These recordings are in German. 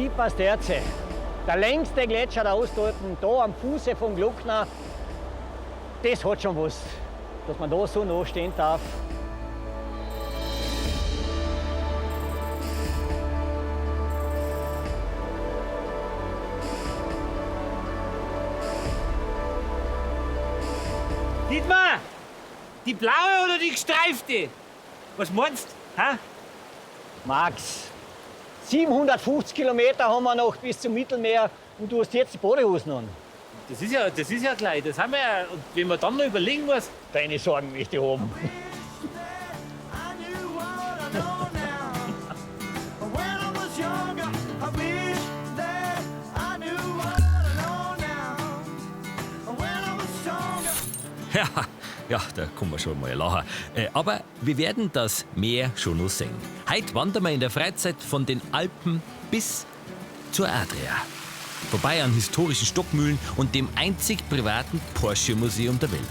die Pasterze. Der längste Gletscher der Ostalpen, da am Fuße von Gluckner. Das hat schon was, dass man da so nah stehen darf. Dietmar, die blaue oder die gestreifte? Was meinst du? Hä? Max, 750 Kilometer haben wir noch bis zum Mittelmeer und du hast jetzt die Badehosen an. Das ist ja gleich, das haben wir ja. Und wenn man dann noch überlegen muss. Deine Sorgen möchte ich haben. Ja, da kann man schon mal lachen. Aber wir werden das Meer schon noch sehen. Heute wandern wir in der Freizeit von den Alpen bis zur Adria. Vorbei an historischen Stockmühlen und dem einzig privaten Porsche-Museum der Welt.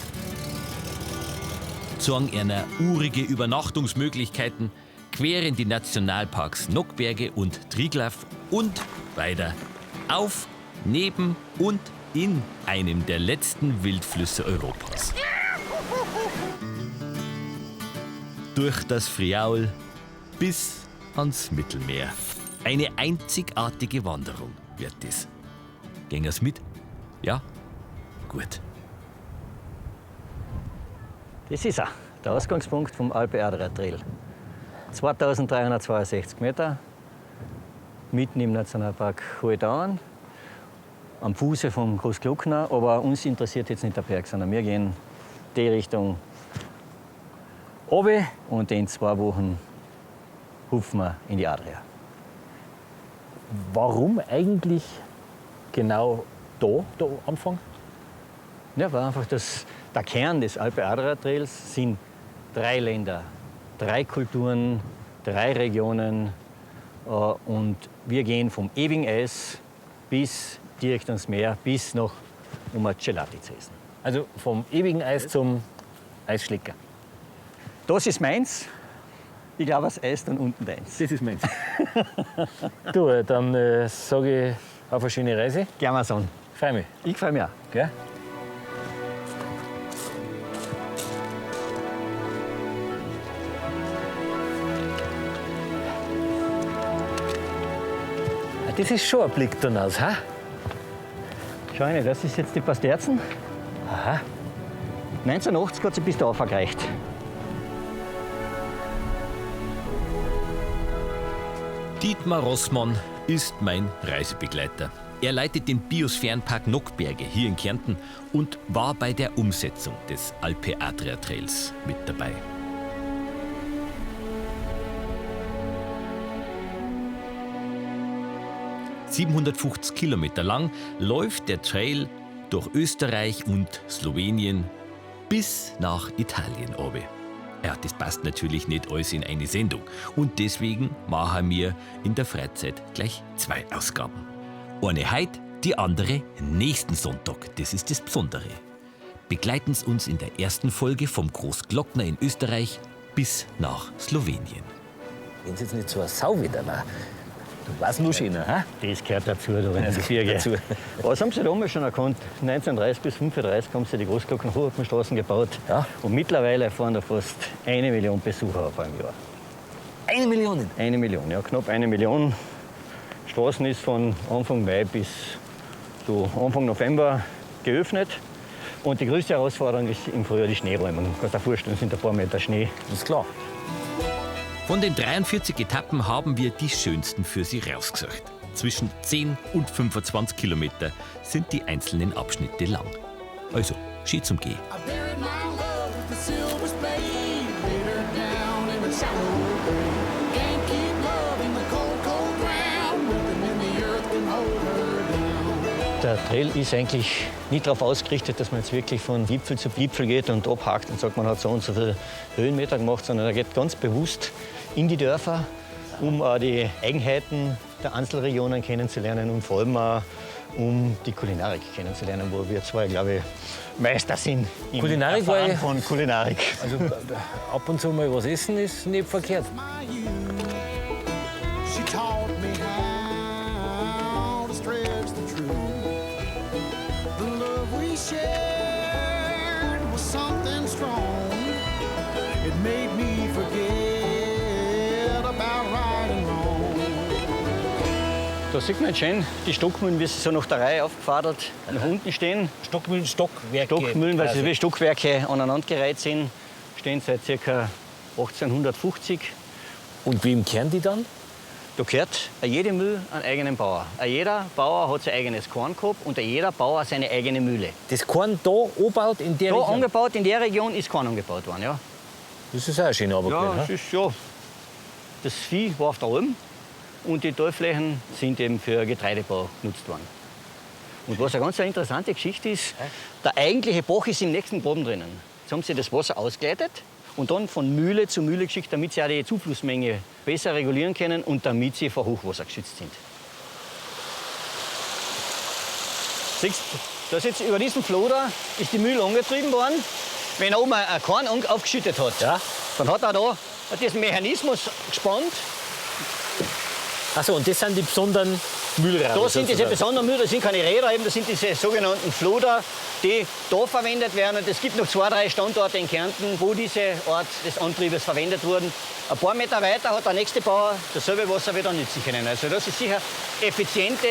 Zeigen einer urige Übernachtungsmöglichkeiten, quer in die Nationalparks Nockberge und Triglav und weiter auf, neben und in einem der letzten Wildflüsse Europas. Durch das Friaul bis ans Mittelmeer. Eine einzigartige Wanderung wird das. Gehen wir's mit? Ja? Gut. Das ist er, der Ausgangspunkt vom Alpe-Adria-Trail. 2362 Meter, mitten im Nationalpark Hohe Tauern, am Fuße vom Großgluckner. Aber uns interessiert jetzt nicht der Berg, sondern wir gehen die Richtung runter und in 2 Wochen hupfen wir in die Adria. Warum eigentlich genau da anfangen? Ja, weil einfach der Kern des Alpe-Adria-Trails sind 3 Länder, 3 Kulturen, 3 Regionen. Und wir gehen vom ewigen Eis bis direkt ans Meer, bis noch um ein Gelati zu essen. Also vom ewigen Eis zum Eisschlecker. Das ist meins. Ich glaube, das Eis dann unten deins. Das ist meins. Du, dann sage ich auf eine schöne Reise. Gerne mal so. Freu mich. Ich freue mich auch. Gell? Das ist schon ein Blick da raus, ha? Schau rein, das ist jetzt die Pasterzen. Aha. 1980 hat sie bis da gereicht. Dietmar Rossmann ist mein Reisebegleiter. Er leitet den Biosphärenpark Nockberge hier in Kärnten und war bei der Umsetzung des Alpe-Adria-Trails mit dabei. ...750 Kilometer lang läuft der Trail durch Österreich und Slowenien bis nach Italien runter. Ja, das passt natürlich nicht alles in eine Sendung. Und deswegen machen wir in der Freizeit gleich 2 Ausgaben. Eine heute, die andere nächsten Sonntag. Das ist das Besondere. Begleiten Sie uns in der ersten Folge vom Großglockner in Österreich bis nach Slowenien. Wenn es jetzt nicht so ein Sauwetter war, du warst nur schöner, ha? Das gehört dazu, da in Das der gehört Gebirge. dazu. Was haben sie damals schon erkannt? 1930 bis 1935 haben sie die Großglockner-Hochhupfenstraßen gebaut. Ja. Und mittlerweile fahren da fast 1 Million Besucher auf einem Jahr. 1 Million? 1 Million, ja, knapp 1 Million. Straßen ist von Anfang Mai bis so Anfang November geöffnet. Und die größte Herausforderung ist im Frühjahr die Schneeräumung. Du kannst dir vorstellen, es sind ein paar Meter Schnee. Das ist klar. Von den 43 Etappen haben wir die schönsten für Sie rausgesucht. Zwischen 10 und 25 Kilometer sind die einzelnen Abschnitte lang. Also, schön zum Gehen. Der Trail ist eigentlich nicht darauf ausgerichtet, dass man jetzt wirklich von Gipfel zu Gipfel geht und abhakt und sagt, man hat so und so viele Höhenmeter gemacht, sondern er geht ganz bewusst in die Dörfer, um auch die Eigenheiten der Einzelregionen kennenzulernen und vor allem auch, um die Kulinarik kennenzulernen, wo wir zwei, glaube ich, Meister sind im Kulinarik war Erfahren von Kulinarik. Also ab und zu mal was essen ist nicht verkehrt. Da sieht man jetzt schön die Stockmühlen, wie sie so nach der Reihe aufgefadert nach unten stehen. Stockmühlen, Stockwerke. Stockmühlen, weil sie Also, wie Stockwerke aneinandergereiht sind, stehen seit ca. 1850. Und wem kehren die dann? Da gehört jede Mühle einen eigenen Bauer. Jeder Bauer hat sein eigenes Korn gehabt und jeder Bauer seine eigene Mühle. Das Korn da angebaut in der Da Region? angebaut, in der Region ist Korn angebaut worden, ja. Das ist auch schön Ja, runtergefallen, das ist ja. Das Vieh war auf der Alm und die Talflächen sind eben für Getreidebau genutzt worden. Und was eine ganz interessante Geschichte ist, der eigentliche Bach ist im nächsten Graben drinnen. Jetzt haben sie das Wasser ausgeleitet und dann von Mühle zu Mühle geschickt, damit sie auch die Zuflussmenge besser regulieren können und damit sie vor Hochwasser geschützt sind. Siehst du, da ist jetzt über diesen Floh da ist die Mühle angetrieben worden. Wenn er oben ein Korn aufgeschüttet hat, Ja. dann hat er da diesen Mechanismus gespannt. Achso, und das sind die besonderen Mühlräder? Da sind diese sozusagen. besonderen Mühlen, das sind keine Räder, eben, das sind diese sogenannten Floder, die da verwendet werden. Und es gibt noch 2, 3 Standorte in Kärnten, wo diese Art des Antriebes verwendet wurden. Ein paar Meter weiter hat der nächste Bauer dasselbe Wasser wieder nutzen können. Also das ist sicher effiziente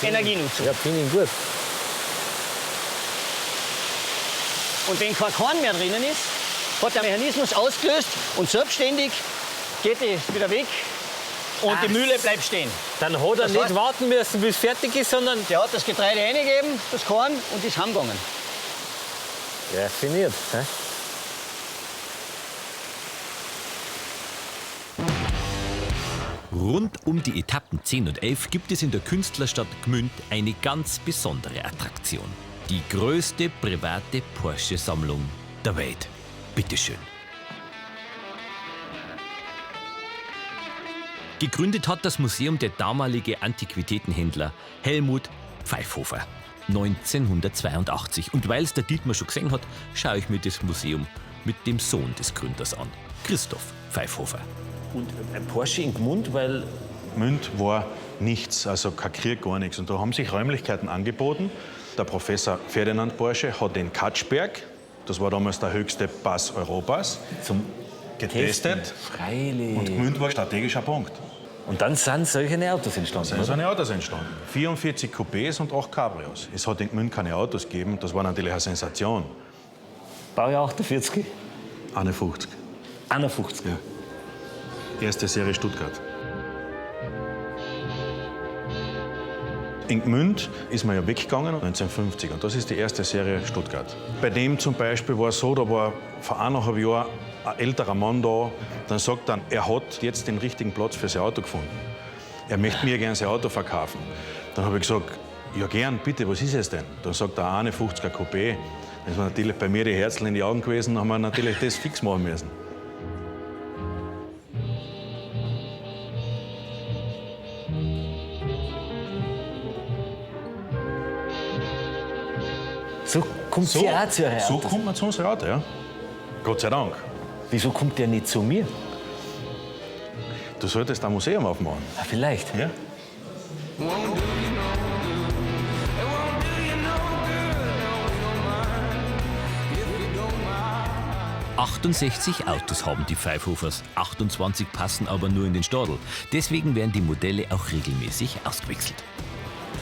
Energienutzung. Ja, finde ich gut. Und wenn kein Korn mehr drinnen ist, hat der Mechanismus ausgelöst und selbstständig geht es wieder weg und die Mühle bleibt stehen. Dann hat er Das nicht heißt- warten müssen, bis es fertig ist, sondern Der hat das Getreide reingegeben, das Korn, und ist heimgegangen. raffiniert. Hä? Rund um die Etappen 10 und 11 gibt es in der Künstlerstadt Gmünd eine ganz besondere Attraktion. Die größte private Porsche-Sammlung der Welt. Bitteschön. Gegründet hat das Museum der damalige Antiquitätenhändler Helmut Pfeifhofer 1982. Und weil es der Dietmar schon gesehen hat, schaue ich mir das Museum mit dem Sohn des Gründers an, Christoph Pfeifhofer. Und ein Porsche in Gmund, weil Gmünd war nichts, also kein Krieg, gar nichts. Und da haben sich Räumlichkeiten angeboten. Der Professor Ferdinand Porsche hat den Katschberg, das war damals der höchste Pass Europas, zum getestet. Freilich. Und Gmünd war ein strategischer Punkt. Und dann sind solche Autos entstanden. Da sind so oder? eine Autos entstanden. 44 Coupés und 8 Cabrios. Es hat in Gmünd keine Autos gegeben, das war natürlich eine Sensation. Baujahr 48? 51. 51. Ja. Erste Serie Stuttgart. In Gmünd ist man ja weggegangen 1950 und das ist die erste Serie Stuttgart. Bei dem zum Beispiel war es so, da war vor 1,5 Jahren ein älterer Mann da, dann sagt er, er hat jetzt den richtigen Platz für sein Auto gefunden. Er möchte mir gerne sein Auto verkaufen. Dann habe ich gesagt, ja gern, bitte, was ist es denn? Dann sagt er, 51er Coupé. Dann ist mir natürlich bei mir die Herzen in die Augen gewesen, dann haben wir natürlich das fix machen müssen. So kommt sie auch zu euren So Autos. kommt man zu unserem Auto, ja. Gott sei Dank. Wieso kommt der nicht zu mir? Du solltest ein Museum aufmachen. Ah, vielleicht. Ja? 68 Autos haben die Pfeifhofers, 28 passen aber nur in den Stadel. Deswegen werden die Modelle auch regelmäßig ausgewechselt.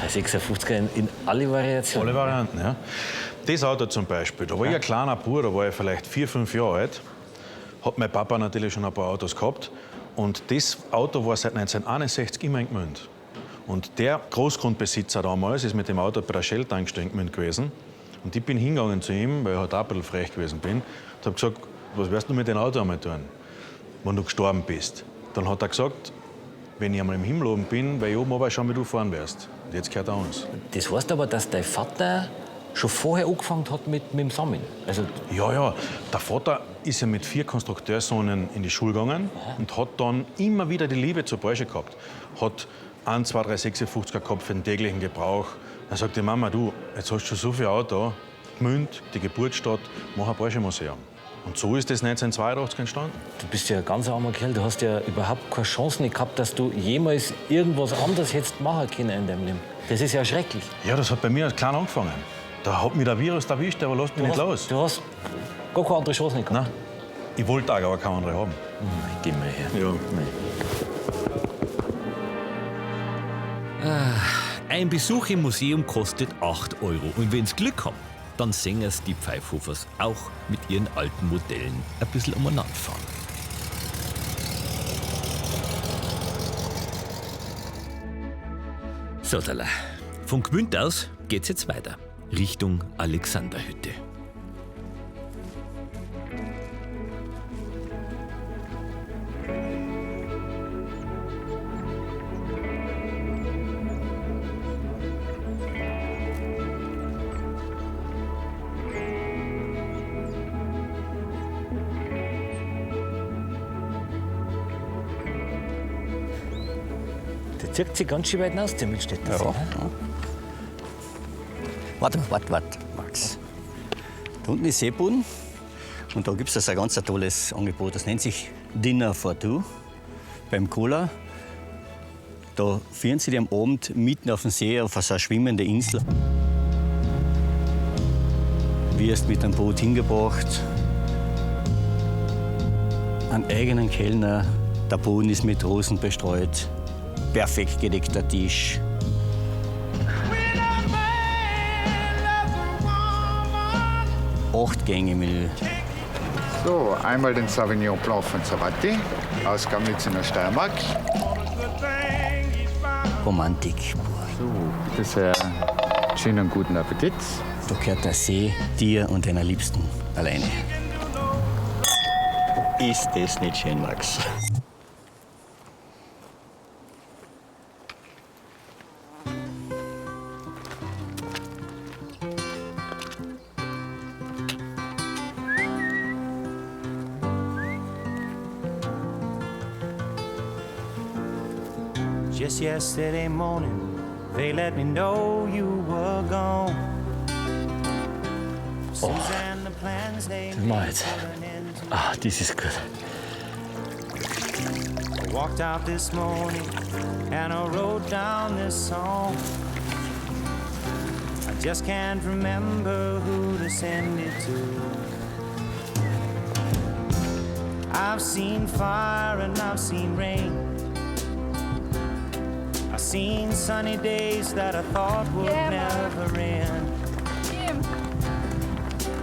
Bei 56er in alle Variationen. Alle Varianten, ja. Das Auto zum Beispiel, da war ich ein kleiner Bub, da war ich vielleicht 4, 5 Jahre alt. Hat mein Papa natürlich schon ein paar Autos gehabt. Und das Auto war seit 1961 immer in Gmünd. Und der Großgrundbesitzer damals ist mit dem Auto bei der Shell-Tankstelle in Gmünd gewesen. Und ich bin hingegangen zu ihm, weil ich halt auch ein bisschen frech gewesen bin, und habe gesagt, was wirst du mit dem Auto einmal tun, wenn du gestorben bist? Dann hat er gesagt, wenn ich einmal im Himmel oben bin, weil ich oben aber schauen, wie du fahren wirst. Und jetzt gehört er uns. Das heißt aber, dass dein Vater schon vorher angefangen hat mit dem Sammeln. Also, Ja, der Vater ist ja mit 4 Konstrukteurssohnen in die Schule gegangen und hat dann immer wieder die Liebe zu Porsche gehabt. Hat 1, 2, 3 56er gehabt für den täglichen Gebrauch. Dann sagt die Mama, du, jetzt hast du schon so viel Auto, Gmünd, die Geburtsstadt, mach ein Porsche-Museum. Und so ist das 1982 entstanden. du bist ja ein ganz armer Kerl. Du hast ja überhaupt keine Chance nicht gehabt, dass du jemals irgendwas anderes hättest machen können in deinem Leben. Das ist ja schrecklich. Ja, das hat bei mir als klein angefangen. Da hat mich der Virus erwischt, aber lässt mich nicht los. Du hast gar keine andere Chance nicht gehabt. Nein, ich wollte auch, aber keine andere haben. Geh mal her. Ja. Ein Besuch im Museum kostet 8 €. Und wenn's Glück haben, dann sehen es die Pfeifhofers auch mit ihren alten Modellen ein bisschen umeinander fahren. So, Dalla. Von Gmünd aus geht's jetzt weiter, Richtung Alexanderhütte. Der zieht sich ganz schön weit hinaus, der Milchstädter. Ja. Warte, Max. Da unten ist Seeboden und da gibt es ein ganz tolles Angebot. Das nennt sich Dinner for Two beim Cola. Da führen sie die am Abend mitten auf dem See auf so eine schwimmende Insel. Wirst mit einem Boot hingebracht, einen eigenen Kellner, der Boden ist mit Rosen bestreut, perfekt gedeckter Tisch. 8 Gänge Menü. So, einmal den Sauvignon Blanc von Savatti aus Gamnitz in der Steiermark. Romantik. So, bitte sehr schönen guten Appetit. Da gehört der See dir und deiner Liebsten alleine. Ist das nicht schön, Max? Just yesterday morning, they let me know you were gone. Suzanne, the plans they Mal jetzt. Ah, das ist gut. I walked out this morning and I wrote down this song. I just can't remember who to send it to. I've seen fire and I've seen rain. I've seen sunny days that I thought would never end.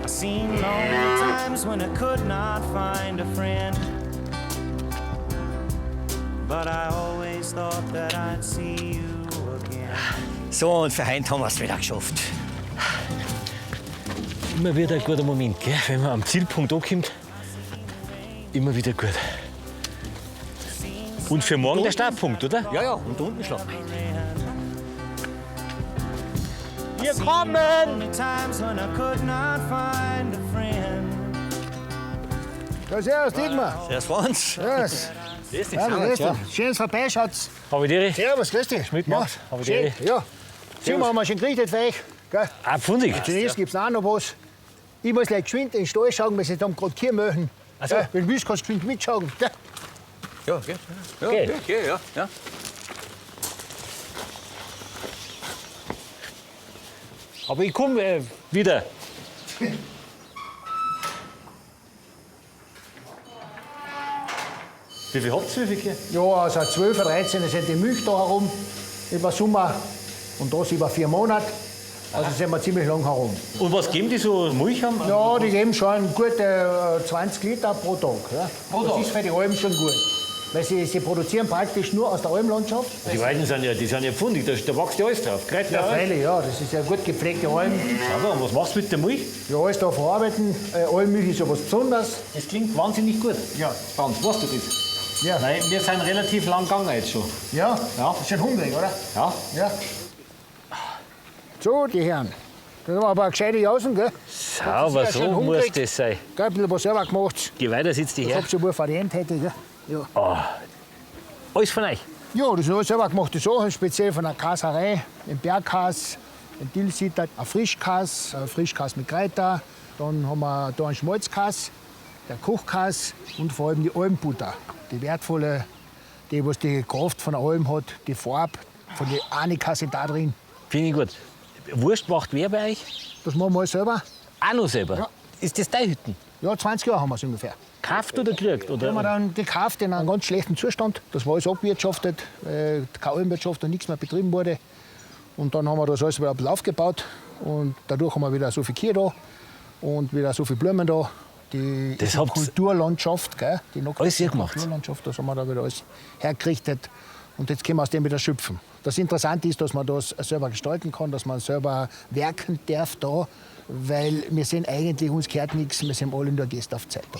I've seen lonely times when I could not find a friend. But I always thought that I'd see you again. So, und für heute haben wir es wieder geschafft. Immer wieder ein guter Moment, gell? Wenn man am Zielpunkt ankommt. Immer wieder gut. Und für morgen der Startpunkt, oder? Ja, ja, und da unten schlafen wir. Wir kommen! Lonely times when I could not find a friend. Ja, servus, Dietmar. Servus, Franz. Servus. Grüß dich. Ja, grüß dich. Schönes Vorbeischaut's. Habe ich dir? Servus, grüß dich. Mitgemacht. Ja, Habe ich schön. dir? Ja. Sind haben wir schon gerichtet für euch. Gell? Ah, pfundig. Zunächst gibt's auch noch was. Ich muss gleich geschwind in den Stall schauen, weil sie da gerade Kühe möchten. Ach so. Wenn du willst, kannst du geschwind mitschauen. Gell? Ja, okay. Okay. Okay, ja. Aber ich komme wieder. Wie viel habt ihr? Wie viel? Ja, also 12, 13 sind die Milch da herum über Sommer und das über 4 Monate. Also sind wir ziemlich lang herum. Und was geben die so Milch haben? Ja, die geben schon gute 20 Liter pro Tag. Ja. Das ist für die Almen schon gut. Weil sie produzieren praktisch nur aus der Almlandschaft. Die Weiden sind ja pfundig, da wächst ja alles drauf. Kräuter, Ja, freilich, ja, das ist ja gut gepflegte Alm. Aber und was machst du mit der Milch? Ja, alles da verarbeiten. Almmilch ist ja was Besonderes. Das klingt wahnsinnig gut. Ja. Franz, weißt du das? Ja. Nein, wir sind relativ lang gegangen jetzt schon. Ja? Ja. Ist schon hungrig, oder? Ja. Ja. So, die Herren. Da haben wir aber eine gescheite Jausen, gell? Sauber, ja so schön muss hungrig. das sein. Gell, ein bisschen was selber gemacht. Geh weiter, sitzt die Ich her. hab schon wohl verdient heute, gell? Ja. Alles von euch. Ja, das sind alles selber gemachte Sachen, speziell von der Kaserei. Ein Bergkas, ein Tilsiter, ein Frischkas mit Kräuter. Dann haben wir da einen Schmalzkas, der Kochkas und vor allem die Almbutter. Die wertvolle, die was die Kraft von der Alm hat, die Farbe von den Anika sind da drin. Finde ich gut. Wurst macht wer bei euch? Das machen wir alles selber. Auch noch selber? Ja. Ist das deine Hütten? Ja, 20 Jahre haben wir es ungefähr. Gekauft oder gekriegt? Da haben wir Oder? dann gekauft in einem ganz schlechten Zustand. Das war alles abwirtschaftet, keine Almwirtschaft und nichts mehr betrieben wurde. Und dann haben wir das alles wieder ein bisschen aufgebaut. Und dadurch haben wir wieder so viel Kühe da und wieder so viele Blumen da. Die Das habt ihr- Kulturlandschaft, gell? Die Alles ihr gemacht? Kulturlandschaft, das haben wir da wieder alles hergerichtet. Und jetzt können wir aus dem wieder schöpfen. Das Interessante ist, dass man das selber gestalten kann, dass man selber werken darf da, weil wir sind eigentlich, uns gehört nichts, wir sind alle nur Gäste auf Zeit da.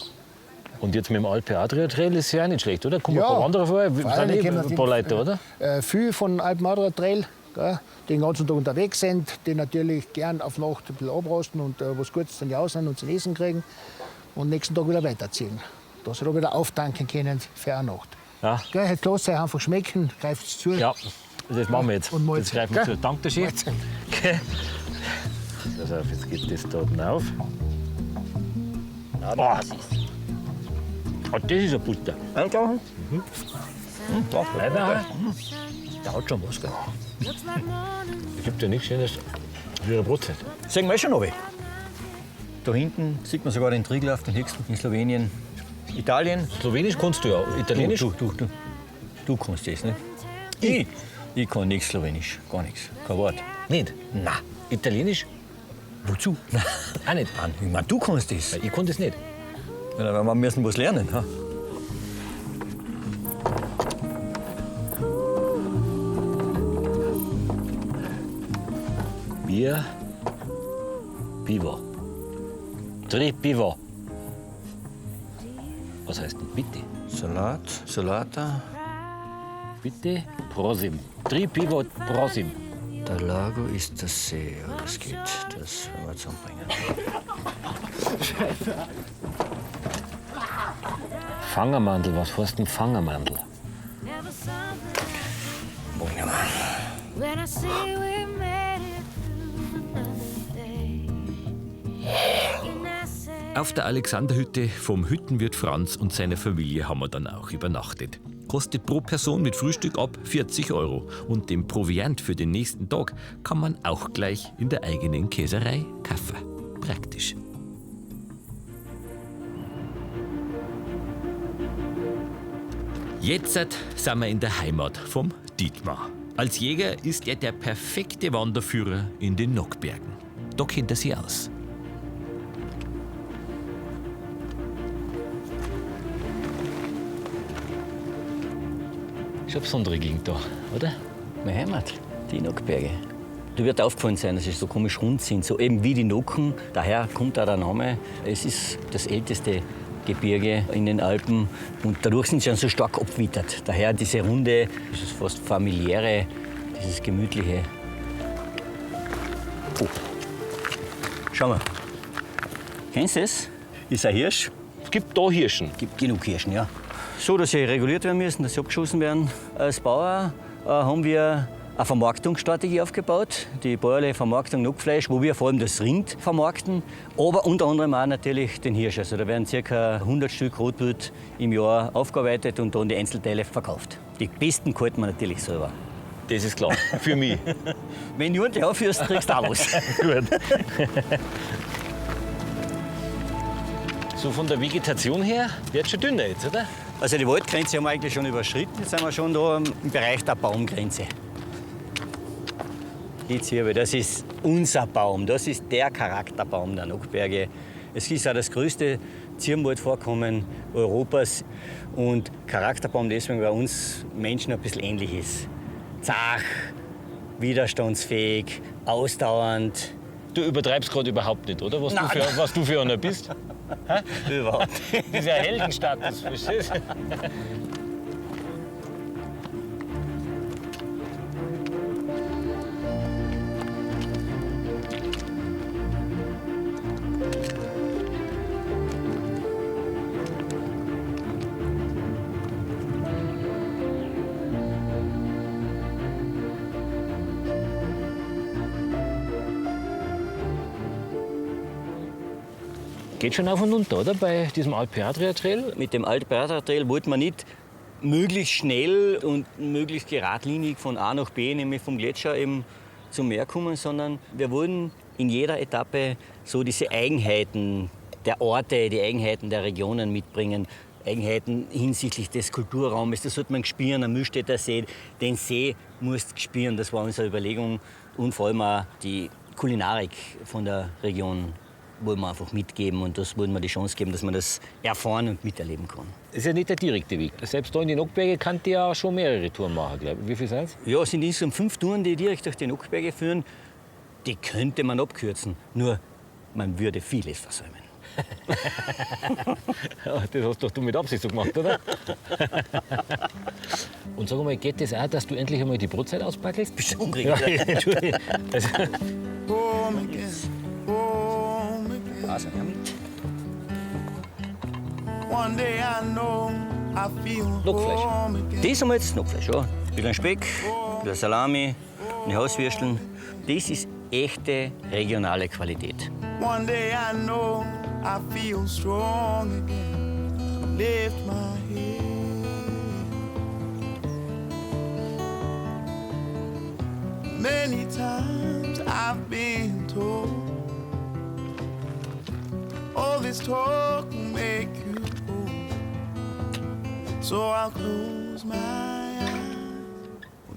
Und jetzt mit dem Alpe Adria Trail ist ja auch nicht schlecht, oder? Kommen ein paar Wanderer vor, sind freilich kommen ein paar Leute, oder? Viel von Alpen Adria Trail, gell, die den ganzen Tag unterwegs sind, die natürlich gern auf Nacht ein bisschen abrasten und was Gutes zum Jausen und zum Essen kriegen und nächsten Tag wieder weiterziehen. Dass sie da wieder auftanken können für eine Nacht. Ja. Gell, jetzt lasst euch einfach schmecken, greift es zu. Ja, das machen wir jetzt. Und Mahlzeit, Jetzt greifen wir gell? zu. Danke, der Chef. Mahlzeit. Okay. Pass auf, jetzt geht das da oben auf. Oh, das ist eine Butter. Einkaufen? Weiter. Der hat schon was, gell? Es gibt ja nichts Schönes wie eine Brotzeit. Sehen wir schon runter. Da hinten sieht man sogar den Triglav, den höchsten in Slowenien. Italien. Slowenisch kannst du ja, Italienisch? Du kannst das, ne? Ich kann nichts Slowenisch, gar nichts. Kein Wort. Nicht? Nein. Italienisch? Wozu? Auch nicht. Ich meine, du kannst das. Ich kann das nicht. Ja, dann müssen wir was lernen. Ha? Bier, Pivo. Tri Pivo. Was heißt denn bitte? Salat, Salata. Bitte, Prosim. Tri Pivo, Prosim. Der Lago ist das See. Ja, das geht. Das werden wir zusammenbringen. Fangermandel, was heißt denn Fangermandel? Bringen wir mal. When I see we made it through another day. And I say Auf der Alexanderhütte vom Hüttenwirt Franz und seiner Familie haben wir dann auch übernachtet. Kostet pro Person mit Frühstück ab 40 € und den Proviant für den nächsten Tag kann man auch gleich in der eigenen Käserei kaufen. Praktisch. Jetzt sind wir in der Heimat vom Dietmar. Als Jäger ist er der perfekte Wanderführer in den Nockbergen. Da kennt er sich aus. Ist eine besondere Gegend da, oder? Meine Heimat, die Nockberge. Da wird aufgefallen sein, dass sie so komisch rund sind, so eben wie die Nocken. Daher kommt auch der Name. Es ist das älteste Gebirge in den Alpen und dadurch sind sie dann so stark abgewittert. Daher diese Runde, dieses fast familiäre, dieses gemütliche. Oh. Schau mal. Kennst du das? Ist ein Hirsch. Es gibt da Hirschen. Gibt genug Hirschen, ja. So, dass sie reguliert werden müssen, dass sie abgeschossen werden. Als Bauer haben wir eine Vermarktungsstrategie aufgebaut, die bäuerliche Vermarktung Nockfleisch, wo wir vor allem das Rind vermarkten, aber unter anderem auch natürlich den Hirsch. Also da werden ca. 100 Stück Rotwild im Jahr aufgearbeitet und dann die Einzelteile verkauft. Die besten halten wir natürlich selber. Das ist klar, für mich. Wenn du ordentlich aufführst, kriegst du auch was. Gut. So von der Vegetation her wird schon dünner jetzt, oder? Also die Waldgrenze haben wir eigentlich schon überschritten. Jetzt sind wir schon da im Bereich der Baumgrenze. Die Zirbe, das ist unser Baum. Das ist der Charakterbaum der Nockberge. Es ist auch das größte Zirbenwaldvorkommen Europas. Und Charakterbaum deswegen, weil uns Menschen ein bisschen ähnlich ist. Zach, widerstandsfähig, ausdauernd. Du übertreibst gerade überhaupt nicht, oder? Was, Nein. was du für einer bist. Überhaupt nicht. Dieser Heldenstatus, verstehst du? Geht schon auf und runter, oder? Bei diesem Alpe Adria Trail. Mit dem Alpe Adria Trail wollten wir nicht möglichst schnell und möglichst geradlinig von A nach B, nämlich vom Gletscher eben zum Meer kommen, sondern wir wollen in jeder Etappe so diese Eigenheiten der Orte, die Eigenheiten der Regionen mitbringen. Eigenheiten hinsichtlich des Kulturraumes. Das sollte man spüren, am Mühlstädter See. Den See musst du spüren, das war unsere Überlegung. Und vor allem auch die Kulinarik von der Region wollen wir einfach mitgeben. Und das wollen wir die Chance geben, dass man das erfahren und miterleben kann. Das ist ja nicht der direkte Weg. Selbst da in die Nockberge kann die ja schon mehrere Touren machen, glaube ich. Wie viel sind es? Ja, es sind insgesamt 5 Touren, die direkt durch die Nockberge führen. Die könnte man abkürzen, nur man würde vieles versäumen. Ja, das hast doch du mit Absicht so gemacht, oder? Und sag mal, geht das auch, dass du endlich einmal die Brotzeit auspackelst? Bist du hungrig? Ja, Entschuldigung. Also, Also, ja, mit. Knockfleisch. Das haben wir jetzt Knockfleisch, ja. Ein bisschen Speck, ein bisschen Salami, eine Hauswürsteln. Das ist echte regionale Qualität. One day I know I feel strong again. Lift my head. Many times I've been told all this talk will make you old. So I'll close my eyes,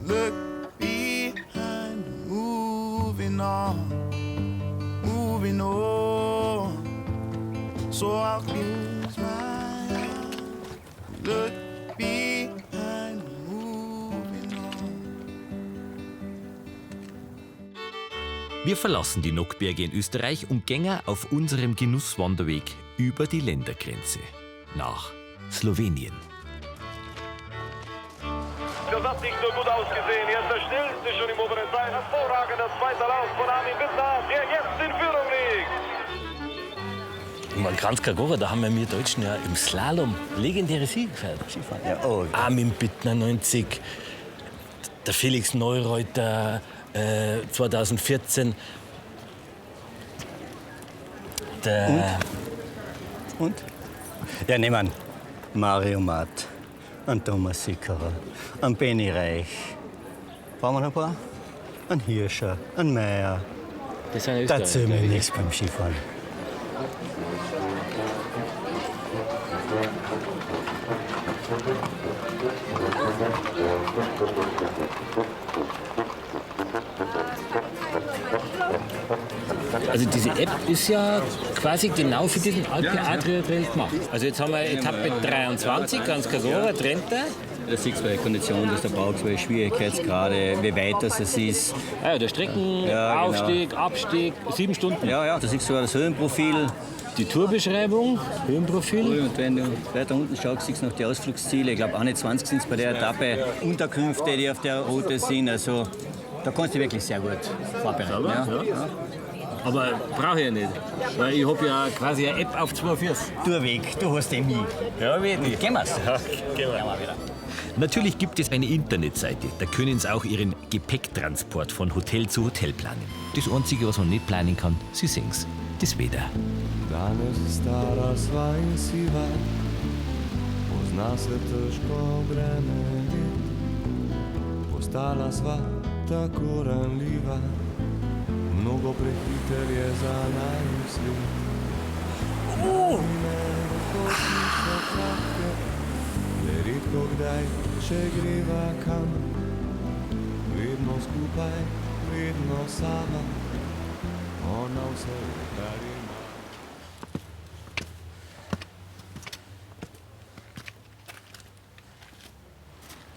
look behind, moving on. Moving on, so I'll close my eyes, look behind, moving on. Wir verlassen die Nockberge in Österreich und gehen auf unserem Genusswanderweg über die Ländergrenze nach Slowenien. Das hat nicht so gut ausgesehen. Jetzt der schnellste schon im oberen Teil. Hervorragender zweiter Lauf von Armin Bittner, der jetzt in Führung liegt. mal Kranzka Gora, da haben wir Deutschen ja im Slalom legendäre Siege gefeiert. Ja, oh. Armin Bittner 90, der Felix Neureuter 2014. Und? Ja, nehmen wir Mario Matt, an Thomas Sickerer, an Benny Reich. Brauchen wir noch ein paar? An Hirscher, an Meier. Das sind Da zählen wir nichts beim Skifahren. Also diese App ist ja quasi genau für diesen Alpe Adria Trail gemacht. Also jetzt haben wir Etappe 23, ganz Casora, Trenta. Da sieht man die Kondition, dass der Bauch, welche Schwierigkeitsgrade, wie weit das ist. Ah ja, der Strecken, Ja, genau. Aufstieg, Abstieg, 7 Stunden. Ja, da siehst du sogar das Höhenprofil. Die Tourbeschreibung, Höhenprofil. Und wenn du weiter unten schaust, siehst du noch die Ausflugsziele. Ich glaube, 21 sind es bei der Etappe. Unterkünfte, die auf der Route sind. Also, da kannst du wirklich sehr gut vorbereiten. Ja. Aber brauche ich ja nicht, weil ich habe ja quasi eine App auf 2 Füßen. Du Weg, du hast den nie. Ja, wirklich. Gehen wir's. Ja, gehen wir. Mal wieder. Natürlich gibt es eine Internetseite, da können Sie auch Ihren Gepäcktransport von Hotel zu Hotel planen. Das Einzige, was man nicht planen kann, Sie sehen's, das Wetter. Danes stara svajsiva, pozna se težko bremenit, postala sva tako ranljiva, mnogo prehiter je za naju svet. Le redko kdaj še greva kam, vedno skupaj, vedno sama, ona vse, kar ima.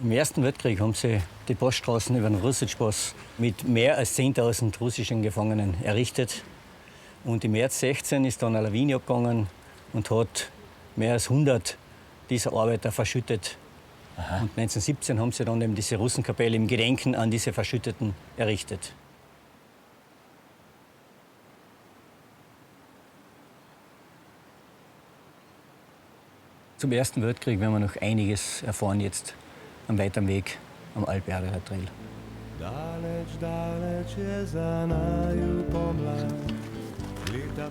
Im Ersten Weltkrieg haben sie die Poststraßen über den Russetschpass mit mehr als 10.000 russischen Gefangenen errichtet. Und im März 16 ist dann eine Lawine abgegangen und hat mehr als 100 dieser Arbeiter verschüttet. Und 1917 haben sie dann eben diese Russenkapelle im Gedenken an diese Verschütteten errichtet. Zum Ersten Weltkrieg werden wir noch einiges erfahren jetzt am weiteren Weg am Alpe Adria Trail.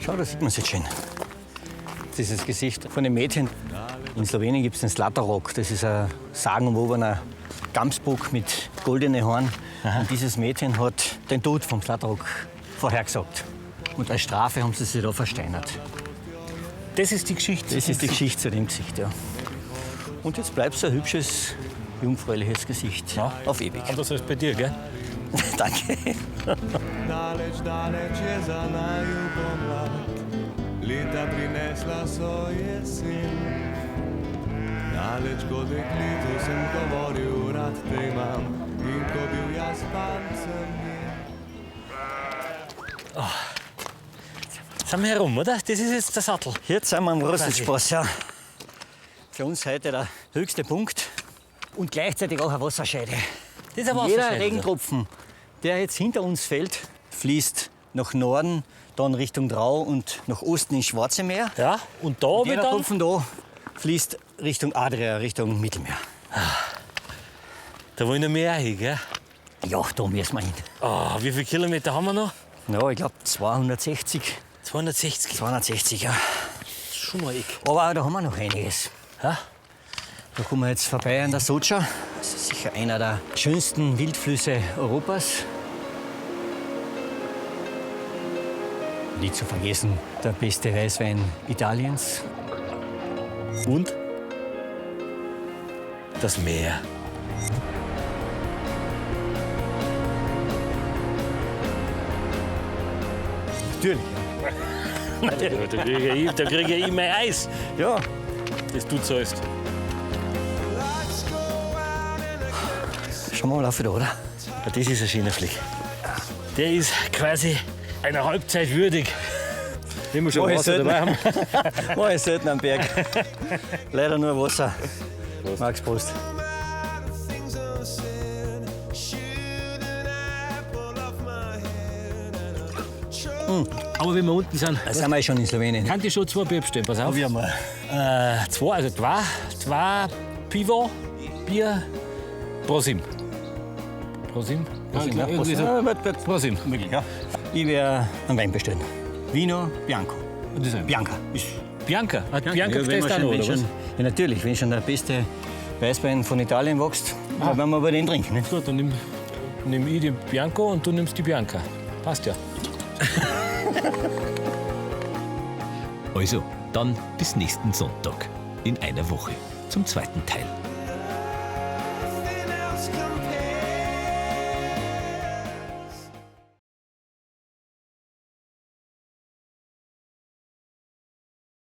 Schau, da sieht man es jetzt schön. Das ist das Gesicht von dem Mädchen. In Slowenien gibt es den Zlatarok. Das ist ein sagenumwobener Gamsbock mit goldenen Haaren. Und dieses Mädchen hat den Tod vom Zlatarok vorhergesagt. Und als Strafe haben sie sie da versteinert. Das ist die Geschichte. Das ist die Geschichte zu dem Gesicht, ja. Und jetzt bleibt so ein hübsches, jungfräuliches Gesicht. Ja. Auf ewig. Und das ist bei dir, gell? Danke. Daleč, daleč je za naju pomlad, leta prinesla so jesen. Daleč kot dekletu sem govoril, rad te imam, in ko bil jaz pancem Sind wir herum, oder? Das ist jetzt der Sattel. Jetzt sind wir am Roselspaß, ja. Für uns heute der höchste Punkt und gleichzeitig auch eine Wasserscheide. Das ist eine Jeder Wasserscheide. Regentropfen, der jetzt hinter uns fällt, fließt nach Norden, dann Richtung Drau und nach Osten ins Schwarze Meer. Ja, und da Und wird jeder dann... Tropfen da fließt Richtung Adria, Richtung Mittelmeer. Da wollen wir mehr hin, gell? Ja, da müssen wir hin. Oh, wie viele Kilometer haben wir noch? Ja, ich glaube 260. 260. 260, ja. Schon mal ich. Aber da haben wir noch einiges. Ja? Da kommen wir jetzt vorbei an der Socha. Das ist sicher einer der schönsten Wildflüsse Europas. Nicht zu vergessen, der beste Weißwein Italiens. Und? Das Meer. Natürlich. Da kriege ich mein Eis. Ja, Das du zahlst. schauen wir mal auf wieder, oder? Ja, das ist ein schöner Fleck. Der ist quasi einer Halbzeit würdig. Wenn wir schon War ich Wasser dabei haben. War ich selten am Berg. Leider nur Wasser. Max, Prost. Aber wenn wir unten sind, Da sind wir schon in Slowenien. kann ich schon 2 Bier bestellen. Pass auf. Probieren wir. 2, also zwei Pivo, Bier, Prosim. Prosim? Prosim, ja, Irgendwie Prosim. so. Ja, wird Prosim. möglich, ja. Ich werde einen Wein bestellen. Vino Bianco. Und das ist Bianca. Bianca. Bianca Ja, wenn bestellst wir du auch schon, noch, wenn oder was? schon, ja, natürlich, wenn schon der beste Weißwein von Italien wächst, dann werden wir aber den trinken. Ne? Gut, dann nimm ich den Bianco und du nimmst die Bianca. Passt ja. Also, dann bis nächsten Sonntag in einer Woche zum zweiten Teil.